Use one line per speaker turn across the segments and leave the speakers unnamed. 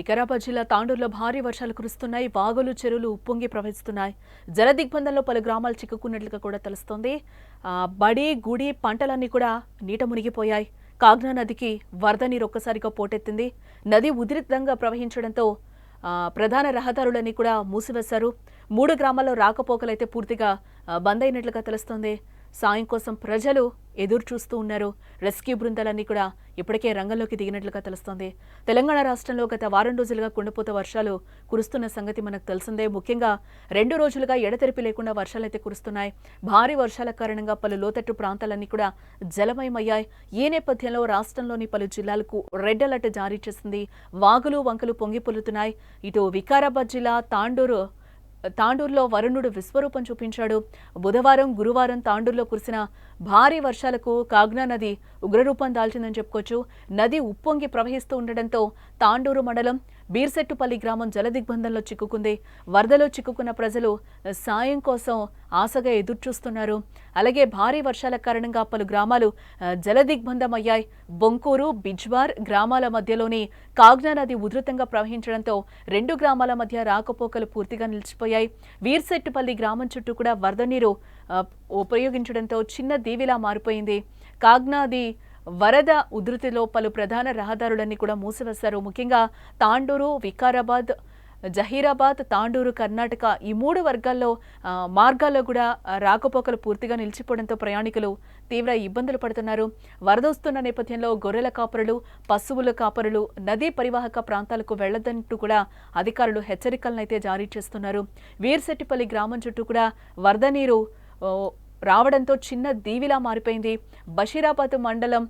వికారాబాద్ జిల్లా తాండూరులో భారీ వర్షాలు కురుస్తున్నాయి. వాగులు చెరువులు ఉప్పొంగి ప్రవహిస్తున్నాయి. జల దిగ్బంధంలో పలు గ్రామాలు చిక్కుకున్నట్లుగా కూడా తెలుస్తోంది. బడి గుడి పంటలన్నీ కూడా నీట మునిగిపోయాయి. కాగ్నా నదికి వరద నీరు ఒక్కసారిగా పోటెత్తింది. నది ఉధృతంగా ప్రవహించడంతో ప్రధాన రహదారులన్నీ కూడా మూసివేశారు. 3 గ్రామాల్లో రాకపోకలైతే పూర్తిగా బంద్ అయినట్లుగా తెలుస్తోంది. సాయం కోసం ప్రజలు ఎదురు చూస్తూ ఉన్నారు. రెస్క్యూ బృందాలన్నీ కూడా ఇప్పటికే రంగంలోకి దిగినట్లుగా తెలుస్తోంది. తెలంగాణ రాష్ట్రంలో గత వారం రోజులుగా కుండపోత వర్షాలు కురుస్తున్న సంగతి మనకు తెలిసిందే. ముఖ్యంగా 2 రోజులుగా ఎడతెరిపి లేకుండా వర్షాలైతే కురుస్తున్నాయి. భారీ వర్షాల కారణంగా పలు లోతట్టు ప్రాంతాలన్నీ కూడా జలమయమయ్యాయి. ఈ నేపథ్యంలో రాష్ట్రంలోని పలు జిల్లాలకు రెడ్ అలర్ట్ జారీ చేసింది. వాగులు వంకలు పొంగి పొర్లుతున్నాయి. ఇటు వికారాబాద్ జిల్లా తాండూరులో వరుణుడు విశ్వరూపం చూపించాడు. బుధవారం గురువారం తాండూరులో కురిసిన భారీ వర్షాలకు కాగ్నా నది ఉగ్రరూపం దాల్చిందని చెప్పుకోవచ్చు. నది ఉప్పొంగి ప్రవహిస్తూ ఉండడంతో తాండూరు మండలం బీర్సెట్టుపల్లి గ్రామం జలదిగ్బంధంలో చిక్కుకుంది. వరదలో చిక్కుకున్న ప్రజలు సాయం కోసం ఆశగా ఎదురుచూస్తున్నారు. అలాగే భారీ వర్షాల కారణంగా పలు గ్రామాలు జలదిగ్బంధమయ్యాయి. బొంకూరు బిజ్వార్ గ్రామాల మధ్యలోని కాగ్నా నది ఉధృతంగా ప్రవహించడంతో 2 గ్రామాల మధ్య రాకపోకలు పూర్తిగా నిలిచిపోయాయి. వీర్సెట్టుపల్లి గ్రామం చుట్టూ కూడా వరద నీరు ఉపయోగించడంతో చిన్న దీవిలా మారిపోయింది. కాగ్నాది వరద ఉధృతిలో పలు ప్రధాన రహదారులన్నీ కూడా మూసివేశారు. ముఖ్యంగా తాండూరు, వికారాబాద్, జహీరాబాద్, తాండూరు, కర్ణాటక ఈ 3 మార్గాల్లో కూడా రాకపోకలు పూర్తిగా నిలిచిపోవడంతో ప్రయాణికులు తీవ్ర ఇబ్బందులు పడుతున్నారు. వరద వస్తున్న నేపథ్యంలో గొర్రెల కాపరులు, పశువుల కాపరులు నదీ పరివాహక ప్రాంతాలకు వెళ్లదంటూ కూడా అధికారులు హెచ్చరికలనైతే జారీ చేస్తున్నారు. వీర్సెట్టిపల్లి గ్రామం చుట్టూ కూడా వరద నీరు రావడంతో చిన్న దీవిలా మారిపోయింది. బషీరాబాద్ మండలం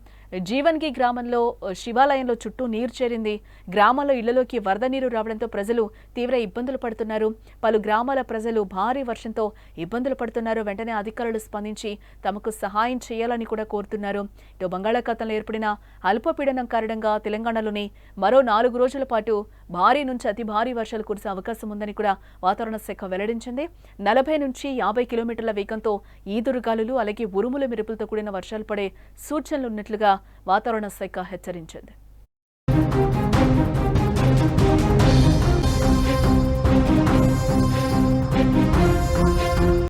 జీవన్గి గ్రామంలో శివాలయంలో చుట్టూ నీరు చేరింది. గ్రామంలో ఇళ్లలోకి వరద నీరు రావడంతో ప్రజలు తీవ్ర ఇబ్బందులు పడుతున్నారు. పలు గ్రామాల ప్రజలు భారీ వర్షంతో ఇబ్బందులు పడుతున్నారు. వెంటనే అధికారులు స్పందించి తమకు సహాయం చేయాలని కూడా కోరుతున్నారు. ఇటు బంగాళాఖాతంలో ఏర్పడిన అల్పపీడనం కారణంగా తెలంగాణలోని మరో 4 రోజుల పాటు భారీ నుంచి అతి భారీ వర్షాలు కురిసే అవకాశం ఉందని కూడా వాతావరణ శాఖ వెల్లడించింది. 40 నుంచి 50 కిలోమీటర్ల వేగంతో ఈదురుగాలులు అలాగే ఉరుముల మెరుపులతో కూడిన వర్షాలు పడే సూచనలు ఉన్నట్లుగా వాతావరణ శాఖ హెచ్చరించింది.